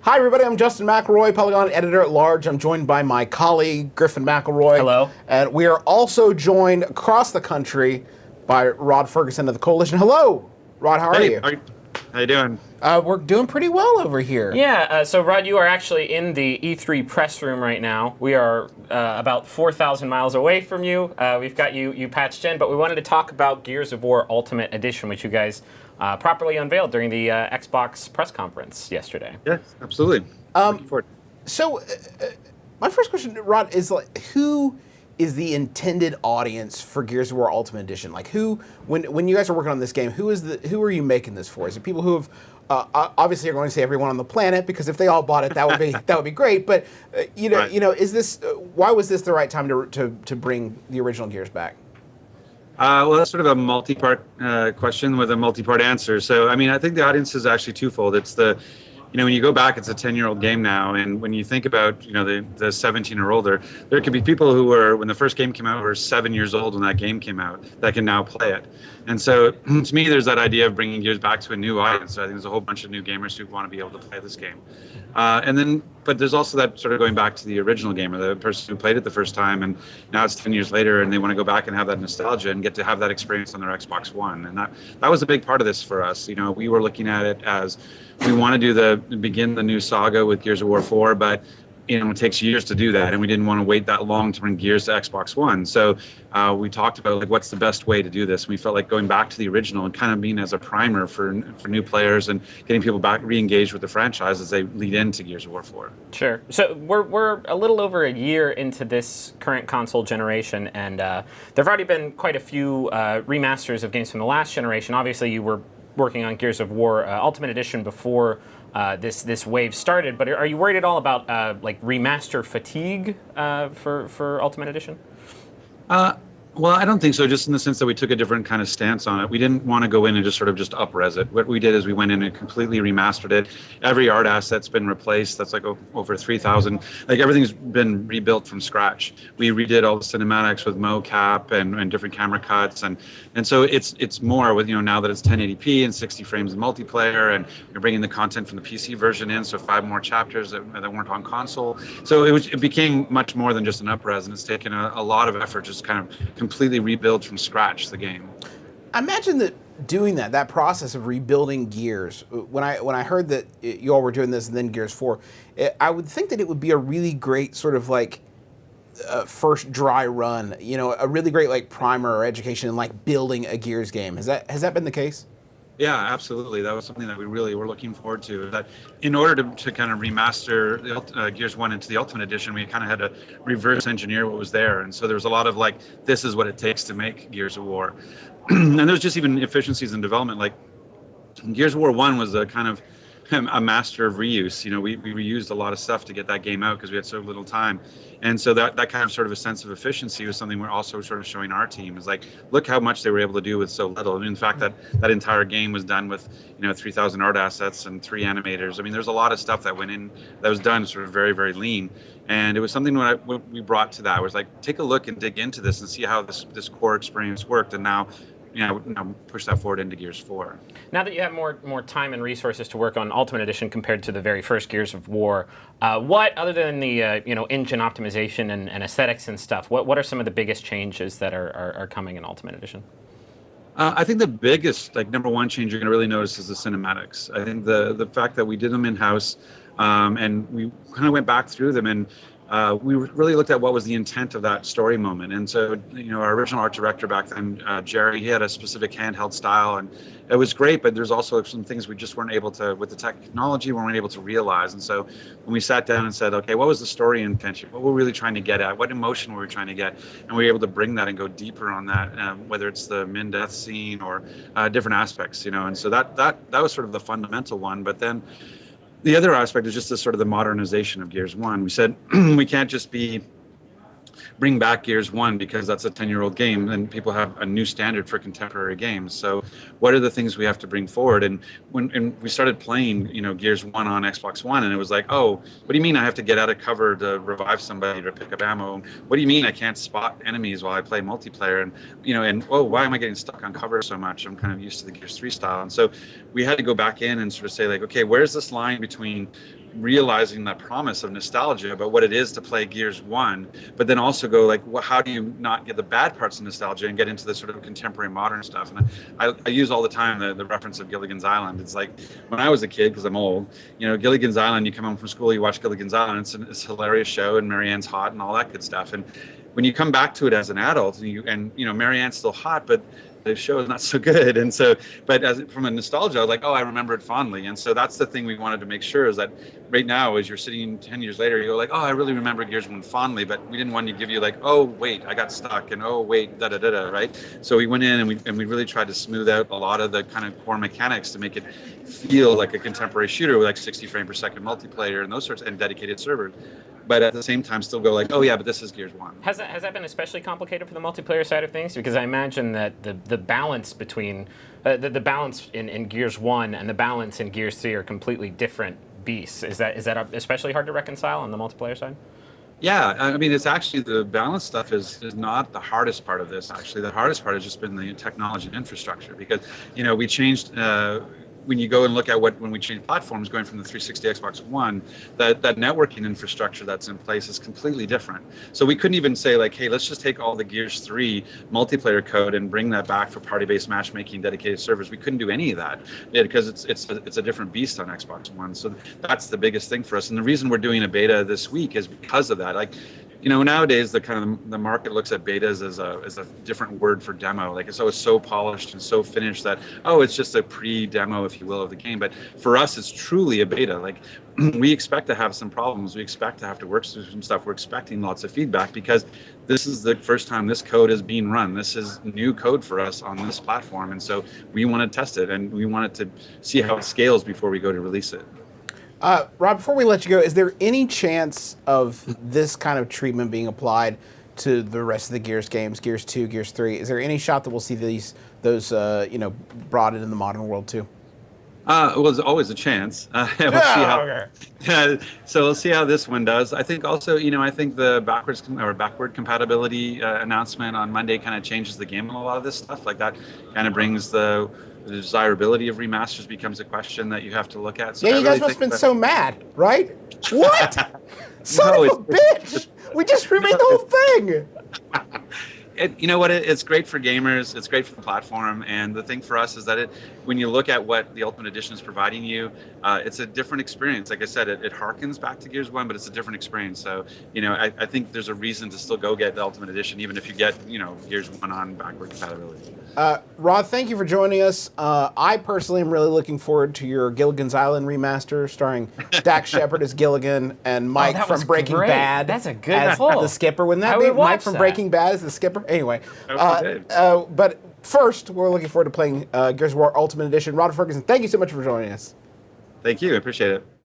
Hi, everybody. I'm Justin McElroy, Polygon editor-at-large. I'm joined by my colleague, Griffin McElroy. Hello. And we are also joined across the country by Rod Fergguson of the Coalition. Hello, Rod. How are you? How you doing? We're doing pretty well over here. Yeah, so Rod, you are actually in the E3 press room right now. We are about 4,000 miles away from you. We've got you patched in, but we wanted to talk about Gears of War Ultimate Edition, which you guys properly unveiled during the Xbox press conference yesterday. Yes, absolutely. Looking forward. So, my first question, Rod, is who is the intended audience for Gears of War Ultimate Edition? Like, when you guys are working on this game, who are you making this for? Is it people who have obviously you're going to say everyone on the planet, because if they all bought it, that would be great. But Right. is this why was this the right time to bring the original Gears back? Well, that's sort of a multi-part question with a multi-part answer. So, I mean, I think the audience is actually twofold. It's when you go back, it's a 10-year-old game now, and when you think about, the 17 or older, there could be people who were, when the first game came out, were 7 years old when that game came out, that can now play it. And so, to me, there's that idea of bringing Gears back to a new audience. So I think there's a whole bunch of new gamers who want to be able to play this game. But there's also that sort of going back to the original game, or the person who played it the first time, and now it's 10 years later, and they want to go back and have that nostalgia and get to have that experience on their Xbox One. And that was a big part of this for us. We were looking at it as we want to begin the new saga with Gears of War 4, but it takes years to do that, and we didn't want to wait that long to bring Gears to Xbox One. So we talked about what's the best way to do this. We felt like going back to the original and kind of being as a primer for new players and getting people back re-engaged with the franchise as they lead into Gears of War 4. Sure. So we're a little over a year into this current console generation, and there've already been quite a few remasters of games from the last generation. Obviously, you were working on Gears of War Ultimate Edition before this wave started, but are you worried at all about remaster fatigue for Ultimate Edition? Well, I don't think so, just in the sense that we took a different kind of stance on it. We didn't want to go in and just up-res it. What we did is we went in and completely remastered it. Every art asset's been replaced. That's over 3,000. Everything's been rebuilt from scratch. We redid all the cinematics with mocap and different camera cuts, and so it's more with now that it's 1080p and 60 frames in multiplayer, and you're bringing the content from the PC version in, so 5 more chapters that weren't on console. So it became much more than just an up-res, and it's taken a lot of effort just kind of completely rebuild from scratch the game. I imagine that doing that process of rebuilding Gears, when I heard that you all were doing this and then Gears 4, I would think that it would be a really great sort of first dry run, a really great primer or education in building a Gears game. Has that been the case? Yeah, absolutely. That was something that we really were looking forward to. That in order to kind of remaster the Gears 1 into the Ultimate Edition, we kind of had to reverse engineer what was there. And so there was a lot of this is what it takes to make Gears of War. And there's just even efficiencies in development. Gears of War 1 was a kind of a master of reuse. We reused a lot of stuff to get that game out because we had so little time. And so that kind of sort of a sense of efficiency was something we're also sort of showing our team, is look how much they were able to do with so little. I mean, in fact, that entire game was done with 3,000 art assets and 3 animators. I mean, there's a lot of stuff that went in that was done sort of very, very lean. And it was something when we brought to that was take a look and dig into this and see how this core experience worked. And now push that forward into Gears 4. Now that you have more time and resources to work on Ultimate Edition compared to the very first Gears of War, what, other than the engine optimization and aesthetics and stuff, what are some of the biggest changes that are coming in Ultimate Edition? I think the biggest, number one change you're going to really notice is the cinematics. I think the fact that we did them in-house, and we kind of went back through them, and we really looked at what was the intent of that story moment. And so, our original art director back then, Jerry, he had a specific handheld style, and it was great, but there's also some things we just weren't able to, with the technology, we weren't able to realize. And so when we sat down and said, okay, what was the story intention? What were we really trying to get at? What emotion were we trying to get? And we were able to bring that and go deeper on that, whether it's the min-death scene or different aspects, And so that was sort of the fundamental one. But then the other aspect is just the modernization of Gears 1. We said we can't just bring back Gears 1 because that's a 10-year-old game and people have a new standard for contemporary games. So what are the things we have to bring forward? And when we started playing, Gears 1 on Xbox One, and it was oh, what do you mean I have to get out of cover to revive somebody to pick up ammo? What do you mean I can't spot enemies while I play multiplayer? And oh, why am I getting stuck on cover so much? I'm kind of used to the Gears 3 style. And so we had to go back in and sort of say okay, where's this line between realizing that promise of nostalgia about what it is to play Gears 1, but then also go like, well, how do you not get the bad parts of nostalgia and get into the sort of contemporary modern stuff? And I use all the time the reference of Gilligan's Island. It's like when I was a kid, because I'm old, Gilligan's Island, you come home from school, you watch Gilligan's Island, it's a hilarious show, and Marianne's hot and all that good stuff. And when you come back to it as an adult, and Marianne's still hot, but the show is not so good. And so, but from a nostalgia, like, oh, I remember it fondly. And so that's the thing we wanted to make sure is that right now, as you're sitting 10 years later, you go like, oh, I really remember Gears 1 fondly, but we didn't want to give you like, oh, wait, I got stuck, and oh, wait, da-da-da-da, right? So we went in and we really tried to smooth out a lot of the kind of core mechanics to make it feel like a contemporary shooter with like 60 frame per second multiplayer and those sorts, and dedicated servers. But at the same time, still go like, oh yeah, but this is Gears 1. Has that been especially complicated for the multiplayer side of things? Because I imagine that the balance between the balance in Gears 1 and the balance in Gears 3 are completely different beasts. Is that especially hard to reconcile on the multiplayer side? Yeah, I mean, it's actually the balance stuff is not the hardest part of this. Actually, the hardest part has just been the technology and infrastructure, because we changed. When you go and look at when we change platforms, going from the 360 Xbox One, that networking infrastructure that's in place is completely different. So we couldn't even say like, hey, let's just take all the Gears 3 multiplayer code and bring that back for party-based matchmaking, dedicated servers. We couldn't do any of that because it's a different beast on Xbox One. So that's the biggest thing for us. And the reason we're doing a beta this week is because of that. Like, nowadays the market looks at betas as a different word for demo. Like it's always so polished and so finished that, oh, it's just a pre-demo, if you will, of the game. But for us, it's truly a beta. Like we expect to have some problems. We expect to have to work through some stuff. We're expecting lots of feedback because this is the first time this code is being run. This is new code for us on this platform. And so we want to test it, and we want it to see how it scales before we go to release it. Rob, before we let you go, is there any chance of this kind of treatment being applied to the rest of the Gears games, Gears 2, Gears 3? Is there any shot that we'll see those brought into the modern world too? Well, there's always a chance. We'll see how. Okay. So we'll see how this one does. I think also, I think the backward compatibility announcement on Monday kind of changes the game on a lot of this stuff. Like that kind of brings the desirability of remasters becomes a question that you have to look at. So yeah, you guys must have been so mad, right? What? Son of a bitch! We just remade the whole thing! It's great for gamers, it's great for the platform, and the thing for us is that when you look at what the Ultimate Edition is providing you, it's a different experience. Like I said, it harkens back to Gears 1, but it's a different experience. So, I think there's a reason to still go get the Ultimate Edition, even if you get, Gears 1 on backward compatibility. Rod, thank you for joining us. I personally am really looking forward to your Gilligan's Island remaster, starring Dax Shepard as Gilligan and Mike from Breaking Bad. That's a good as pull. the skipper. Wouldn't that be Mike from Breaking Bad as the skipper? Anyway, but first, we're looking forward to playing Gears of War Ultimate Edition. Rod Fergguson, thank you so much for joining us. Thank you. I appreciate it.